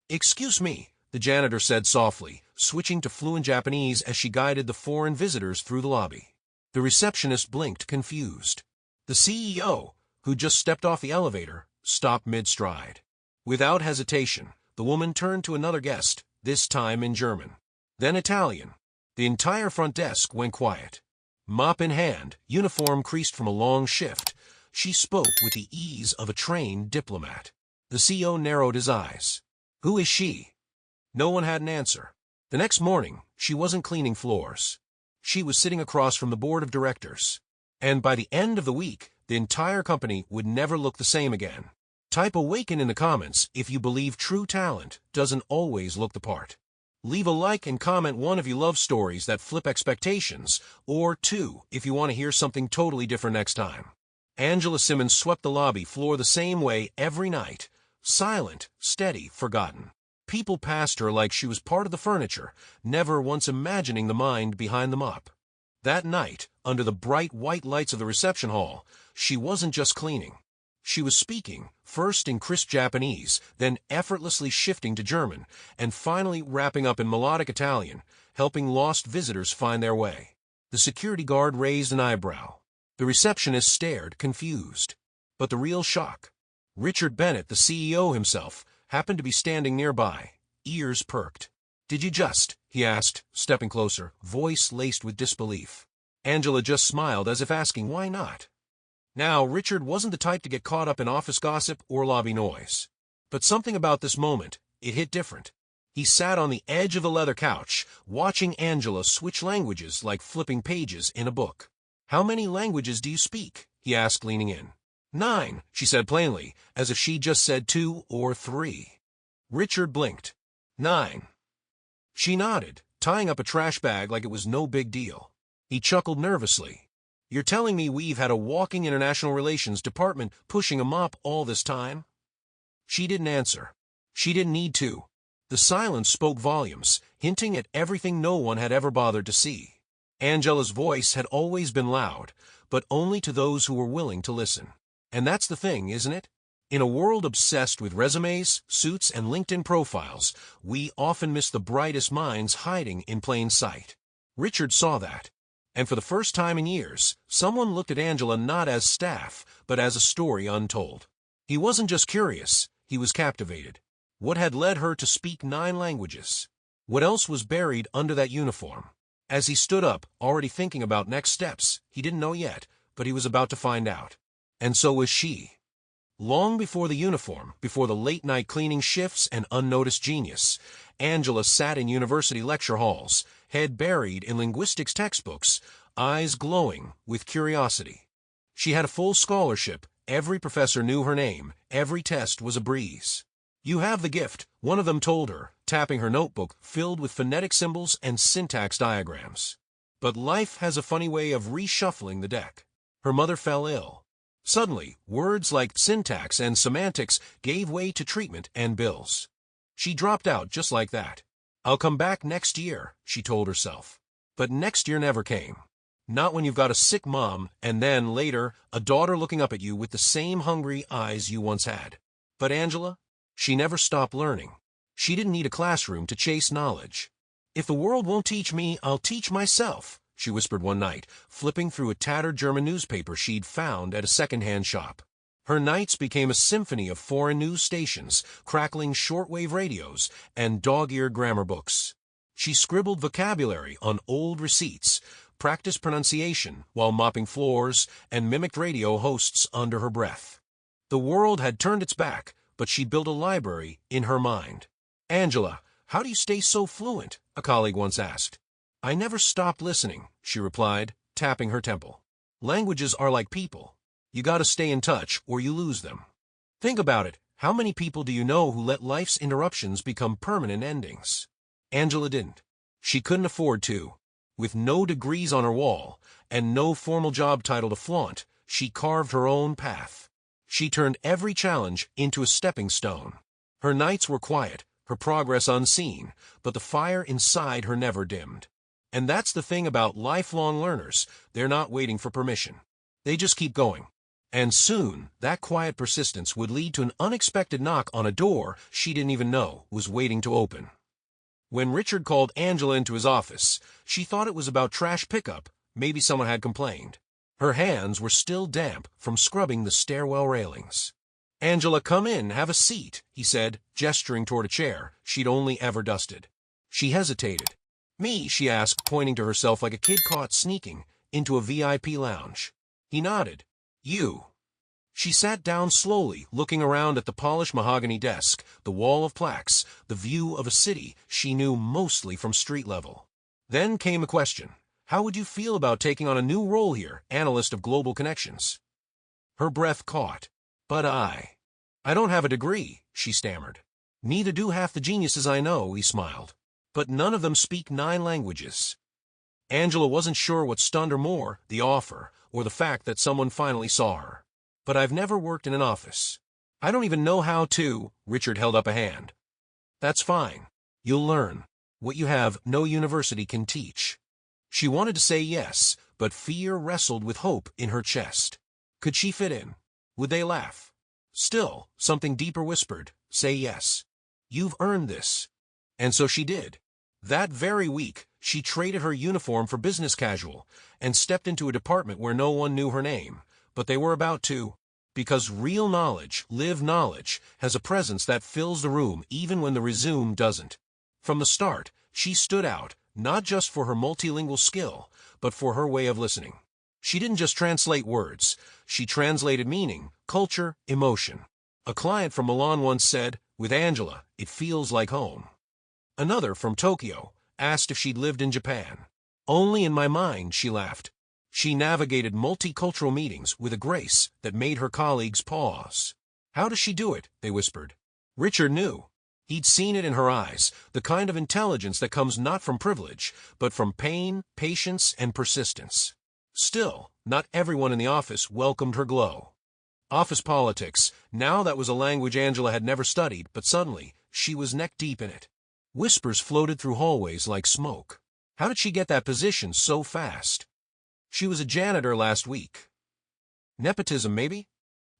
"Excuse me," the janitor said softly, switching to fluent Japanese as she guided the foreign visitors through the lobby. The receptionist blinked, confused. The CEO, who just stepped off the elevator, stopped mid-stride. Without hesitation, the woman turned to another guest, this time in German. Then Italian. The entire front desk went quiet. Mop in hand, uniform creased from a long shift, she spoke with the ease of a trained diplomat. The CEO narrowed his eyes. "Who is she?" No one had an answer. The next morning, she wasn't cleaning floors. She was sitting across from the board of directors. And by the end of the week, the entire company would never look the same again. Type "awaken" in the comments if you believe true talent doesn't always look the part. Leave a like and comment one if you love stories that flip expectations, or two if you want to hear something totally different next time. Angela Simmons swept the lobby floor the same way every night. Silent, steady, forgotten. People passed her like she was part of the furniture, never once imagining the mind behind the mop. That night, under the bright white lights of the reception hall, she wasn't just cleaning. She was speaking, first in crisp Japanese, then effortlessly shifting to German, and finally wrapping up in melodic Italian, helping lost visitors find their way. The security guard raised an eyebrow. The receptionist stared, confused. But the real shock. Richard Bennett, the CEO himself, happened to be standing nearby, ears perked. "Did you just?" he asked, stepping closer, voice laced with disbelief. Angela just smiled as if asking, why not? Now, Richard wasn't the type to get caught up in office gossip or lobby noise. But something about this moment, it hit different. He sat on the edge of the leather couch, watching Angela switch languages like flipping pages in a book. "How many languages do you speak?" he asked, leaning in. "9, she said plainly, as if she just said 2 or 3. Richard blinked. 9. She nodded, tying up a trash bag like it was no big deal. He chuckled nervously. "You're telling me we've had a walking international relations department pushing a mop all this time?" She didn't answer. She didn't need to. The silence spoke volumes, hinting at everything no one had ever bothered to see. Angela's voice had always been loud, but only to those who were willing to listen. And that's the thing, isn't it? In a world obsessed with resumes, suits, and LinkedIn profiles, we often miss the brightest minds hiding in plain sight. Richard saw that. And for the first time in years, someone looked at Angela not as staff, but as a story untold. He wasn't just curious, he was captivated. What had led her to speak 9 languages? What else was buried under that uniform? As he stood up, already thinking about next steps, he didn't know yet, but he was about to find out. And so was she. Long before the uniform, before the late-night cleaning shifts and unnoticed genius, Angela sat in university lecture halls, head buried in linguistics textbooks, eyes glowing with curiosity. She had a full scholarship, every professor knew her name, every test was a breeze. "You have the gift," one of them told her, tapping her notebook filled with phonetic symbols and syntax diagrams. But life has a funny way of reshuffling the deck. Her mother fell ill. Suddenly, words like syntax and semantics gave way to treatment and bills. She dropped out just like that. "I'll come back next year," she told herself. But next year never came. Not when you've got a sick mom, and then, later, a daughter looking up at you with the same hungry eyes you once had. But Angela? She never stopped learning. She didn't need a classroom to chase knowledge. "If the world won't teach me, I'll teach myself," she whispered one night, flipping through a tattered German newspaper she'd found at a second-hand shop. Her nights became a symphony of foreign news stations, crackling shortwave radios, and dog-eared grammar books. She scribbled vocabulary on old receipts, practiced pronunciation while mopping floors, and mimicked radio hosts under her breath. The world had turned its back, but she built a library in her mind. "Angela, how do you stay so fluent?" a colleague once asked. "I never stopped listening," she replied, tapping her temple. "Languages are like people. You gotta stay in touch or you lose them. Think about it. How many people do you know who let life's interruptions become permanent endings?" Angela didn't. She couldn't afford to. With no degrees on her wall, and no formal job title to flaunt, she carved her own path. She turned every challenge into a stepping stone. Her nights were quiet, her progress unseen, but the fire inside her never dimmed. And that's the thing about lifelong learners, they're not waiting for permission. They just keep going. And soon, that quiet persistence would lead to an unexpected knock on a door she didn't even know was waiting to open. When Richard called Angela into his office, she thought it was about trash pickup. Maybe someone had complained. Her hands were still damp from scrubbing the stairwell railings. "Angela, come in, have a seat," he said, gesturing toward a chair she'd only ever dusted. She hesitated. "Me?" she asked, pointing to herself like a kid caught sneaking into a VIP lounge. He nodded. "You." She sat down slowly, looking around at the polished mahogany desk, the wall of plaques, the view of a city she knew mostly from street level. Then came a question. How would you feel about taking on a new role here, analyst of global connections? Her breath caught. "But I don't have a degree," she stammered. "Neither do half the geniuses I know," he smiled. "But none of them speak 9 languages." Angela wasn't sure what stunned her more, the offer, or the fact that someone finally saw her. "But I've never worked in an office. I don't even know how to." Richard held up a hand. "That's fine. You'll learn. What you have, no university can teach." She wanted to say yes, but fear wrestled with hope in her chest. Could she fit in? Would they laugh? Still, something deeper whispered, "Say yes. You've earned this." And so she did. That very week, she traded her uniform for business casual and stepped into a department where no one knew her name, but they were about to. Because real knowledge, lived knowledge, has a presence that fills the room even when the resume doesn't. From the start, she stood out, not just for her multilingual skill, but for her way of listening. She didn't just translate words, she translated meaning, culture, emotion. A client from Milan once said, "With Angela, it feels like home." Another, from Tokyo, asked if she'd lived in Japan. "Only in my mind," she laughed. She navigated multicultural meetings with a grace that made her colleagues pause. "How does she do it?" they whispered. Richard knew. He'd seen it in her eyes, the kind of intelligence that comes not from privilege, but from pain, patience, and persistence. Still, not everyone in the office welcomed her glow. Office politics, now that was a language Angela had never studied, but suddenly, she was neck-deep in it. Whispers floated through hallways like smoke. How did she get that position so fast? She was a janitor last week. Nepotism, maybe?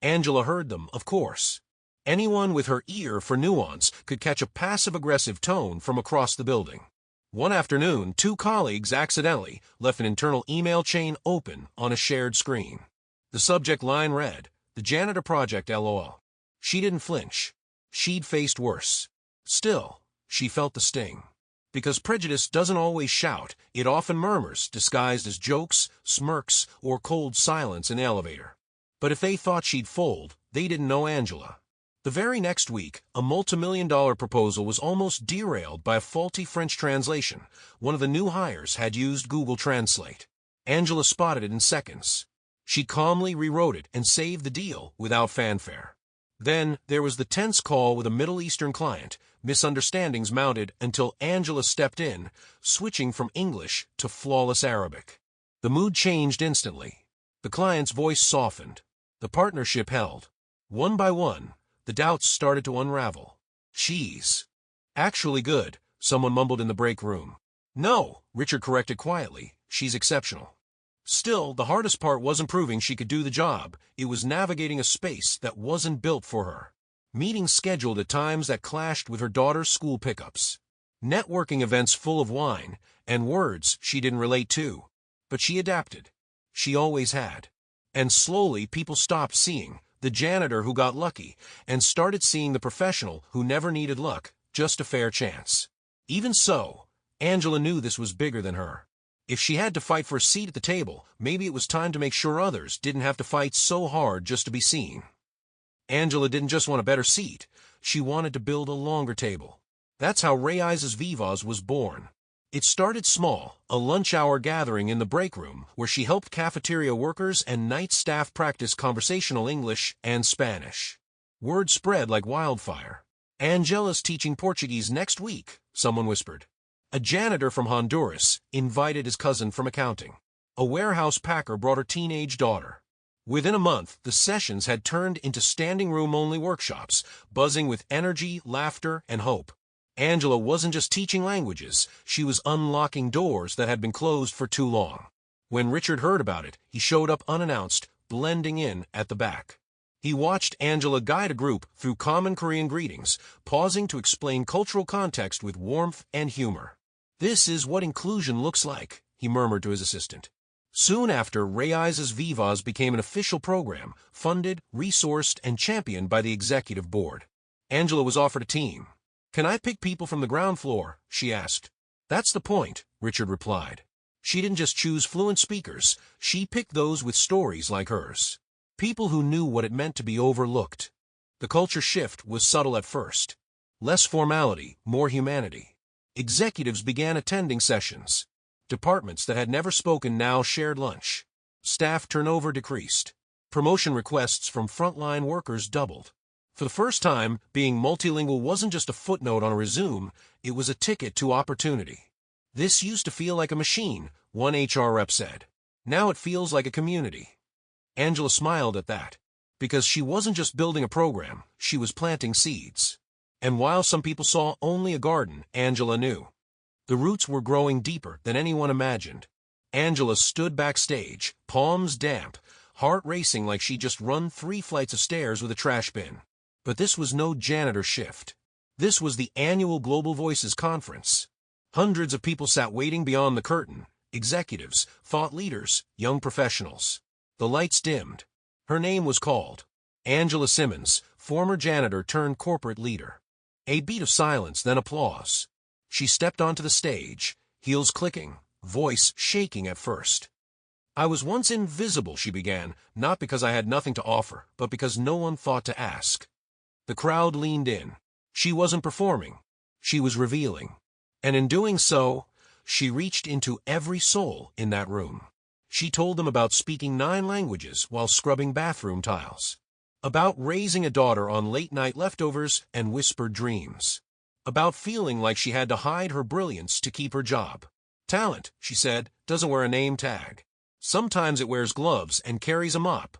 Angela heard them, of course. Anyone with her ear for nuance could catch a passive-aggressive tone from across the building. One afternoon, 2 colleagues accidentally left an internal email chain open on a shared screen. The subject line read, "The Janitor Project, LOL." She didn't flinch. She'd faced worse. Still, she felt the sting. Because prejudice doesn't always shout, it often murmurs, disguised as jokes, smirks, or cold silence in the elevator. But if they thought she'd fold, they didn't know Angela. The very next week, a multimillion-dollar proposal was almost derailed by a faulty French translation. One of the new hires had used Google Translate. Angela spotted it in seconds. She calmly rewrote it and saved the deal without fanfare. Then there was the tense call with a Middle Eastern client. Misunderstandings mounted until Angela stepped in, switching from English to flawless Arabic. The mood changed instantly. The client's voice softened. The partnership held. One by one, the doubts started to unravel. "She's actually good," someone mumbled in the break room. "No," Richard corrected quietly, "she's exceptional." Still, the hardest part wasn't proving she could do the job. It was navigating a space that wasn't built for her. Meetings scheduled at times that clashed with her daughter's school pickups. Networking events full of wine, and words she didn't relate to. But she adapted. She always had. And slowly people stopped seeing the janitor who got lucky, and started seeing the professional who never needed luck, just a fair chance. Even so, Angela knew this was bigger than her. If she had to fight for a seat at the table, maybe it was time to make sure others didn't have to fight so hard just to be seen. Angela didn't just want a better seat, she wanted to build a longer table. That's how Reyes' Vivas was born. It started small, a lunch-hour gathering in the break room where she helped cafeteria workers and night staff practice conversational English and Spanish. Word spread like wildfire. "Angela's teaching Portuguese next week," someone whispered. A janitor from Honduras invited his cousin from accounting. A warehouse packer brought her teenage daughter. Within a month, the sessions had turned into standing-room-only workshops, buzzing with energy, laughter, and hope. Angela wasn't just teaching languages, she was unlocking doors that had been closed for too long. When Richard heard about it, he showed up unannounced, blending in at the back. He watched Angela guide a group through common Korean greetings, pausing to explain cultural context with warmth and humor. "This is what inclusion looks like," he murmured to his assistant. Soon after, Reyes' Vivas became an official program, funded, resourced, and championed by the executive board. Angela was offered a team. "Can I pick people from the ground floor?" she asked. "That's the point," Richard replied. She didn't just choose fluent speakers, she picked those with stories like hers. People who knew what it meant to be overlooked. The culture shift was subtle at first. Less formality, more humanity. Executives began attending sessions. Departments that had never spoken now shared lunch. Staff turnover decreased. Promotion requests from frontline workers doubled. For the first time, being multilingual wasn't just a footnote on a resume, it was a ticket to opportunity. "This used to feel like a machine," one HR rep said. "Now it feels like a community." Angela smiled at that. Because she wasn't just building a program, she was planting seeds. And while some people saw only a garden, Angela knew. The roots were growing deeper than anyone imagined. Angela stood backstage, palms damp, heart racing like she'd just run 3 flights of stairs with a trash bin. But this was no janitor shift. This was the annual Global Voices Conference. Hundreds of people sat waiting beyond the curtain, executives, thought leaders, young professionals. The lights dimmed. Her name was called. Angela Simmons, former janitor turned corporate leader. A beat of silence, then applause. She stepped onto the stage, heels clicking, voice shaking at first. "I was once invisible," she began, "not because I had nothing to offer, but because no one thought to ask." The crowd leaned in. She wasn't performing. She was revealing. And in doing so, she reached into every soul in that room. She told them about speaking 9 languages while scrubbing bathroom tiles. About raising a daughter on late-night leftovers and whispered dreams. About feeling like she had to hide her brilliance to keep her job. "Talent," she said, "doesn't wear a name tag. Sometimes it wears gloves and carries a mop."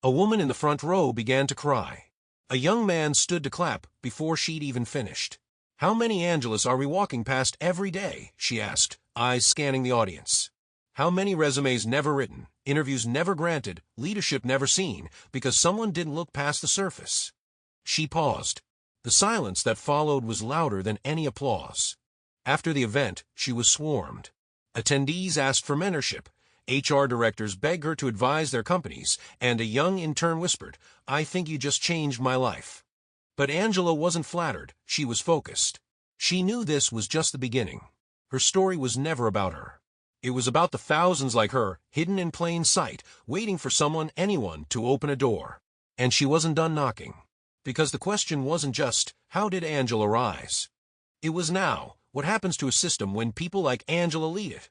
A woman in the front row began to cry. A young man stood to clap before she'd even finished. "How many Angelas are we walking past every day?" she asked, eyes scanning the audience. How many resumes never written, interviews never granted, leadership never seen, because someone didn't look past the surface? She paused. The silence that followed was louder than any applause. After the event, she was swarmed. Attendees asked for mentorship. HR directors begged her to advise their companies, and a young intern whispered, "I think you just changed my life." But Angela wasn't flattered, she was focused. She knew this was just the beginning. Her story was never about her. It was about the thousands like her, hidden in plain sight, waiting for someone, anyone, to open a door. And she wasn't done knocking. Because the question wasn't just, how did Angela rise? It was now, what happens to a system when people like Angela lead it?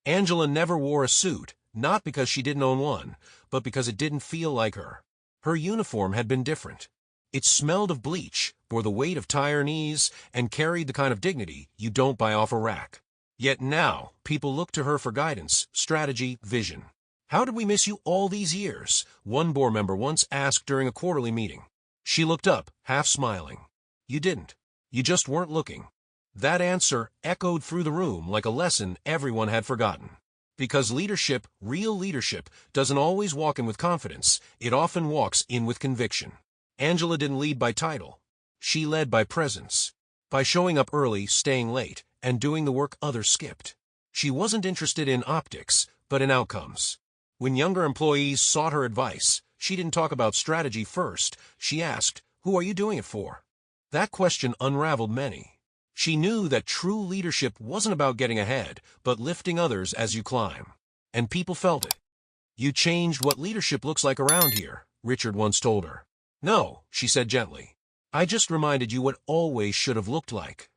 Angela never wore a suit, not because she didn't own one, but because it didn't feel like her. Her uniform had been different. It smelled of bleach, bore the weight of tired knees, and carried the kind of dignity you don't buy off a rack. Yet now, people look to her for guidance, strategy, vision. "How did we miss you all these years?" one board member once asked during a quarterly meeting. She looked up, half smiling. "You didn't. You just weren't looking." That answer echoed through the room like a lesson everyone had forgotten. Because leadership, real leadership, doesn't always walk in with confidence, it often walks in with conviction. Angela didn't lead by title. She led by presence. By showing up early, staying late, and doing the work others skipped. She wasn't interested in optics, but in outcomes. When younger employees sought her advice, she didn't talk about strategy first. She asked, "Who are you doing it for?" That question unraveled many. She knew that true leadership wasn't about getting ahead, but lifting others as you climb. And people felt it. "You changed what leadership looks like around here," Richard once told her. "No," she said gently. "I just reminded you what always should have looked like."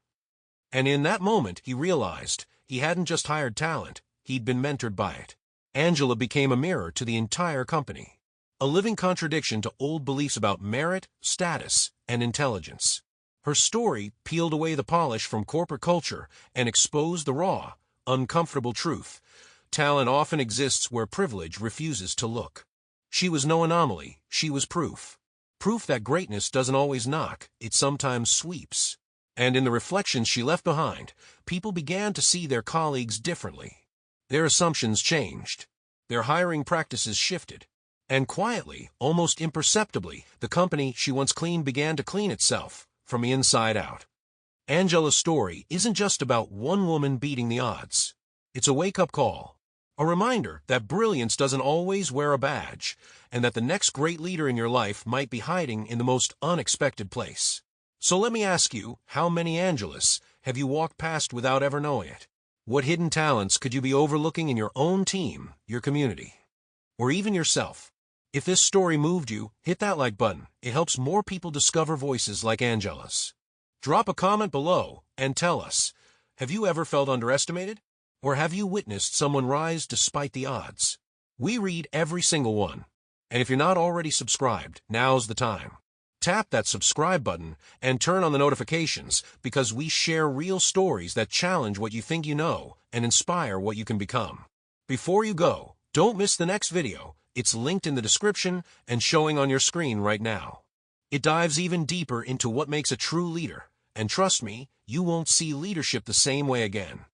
And in that moment, he realized he hadn't just hired talent, he'd been mentored by it. Angela became a mirror to the entire company. A living contradiction to old beliefs about merit, status, and intelligence. Her story peeled away the polish from corporate culture and exposed the raw, uncomfortable truth. Talent often exists where privilege refuses to look. She was no anomaly, she was proof. Proof that greatness doesn't always knock, it sometimes sweeps. And in the reflections she left behind, people began to see their colleagues differently. Their assumptions changed. Their hiring practices shifted. And quietly, almost imperceptibly, the company she once cleaned began to clean itself, from the inside out. Angela's story isn't just about one woman beating the odds. It's a wake-up call. A reminder that brilliance doesn't always wear a badge, and that the next great leader in your life might be hiding in the most unexpected place. So let me ask you, how many Angelas have you walked past without ever knowing it? What hidden talents could you be overlooking in your own team, your community, or even yourself? If this story moved you, hit that like button. It helps more people discover voices like Angela's. Drop a comment below and tell us, have you ever felt underestimated? Or have you witnessed someone rise despite the odds? We read every single one. And if you're not already subscribed, now's the time. Tap that subscribe button and turn on the notifications, because we share real stories that challenge what you think you know and inspire what you can become. Before you go, don't miss the next video. It's linked in the description and showing on your screen right now. It dives even deeper into what makes a true leader. And trust me, you won't see leadership the same way again.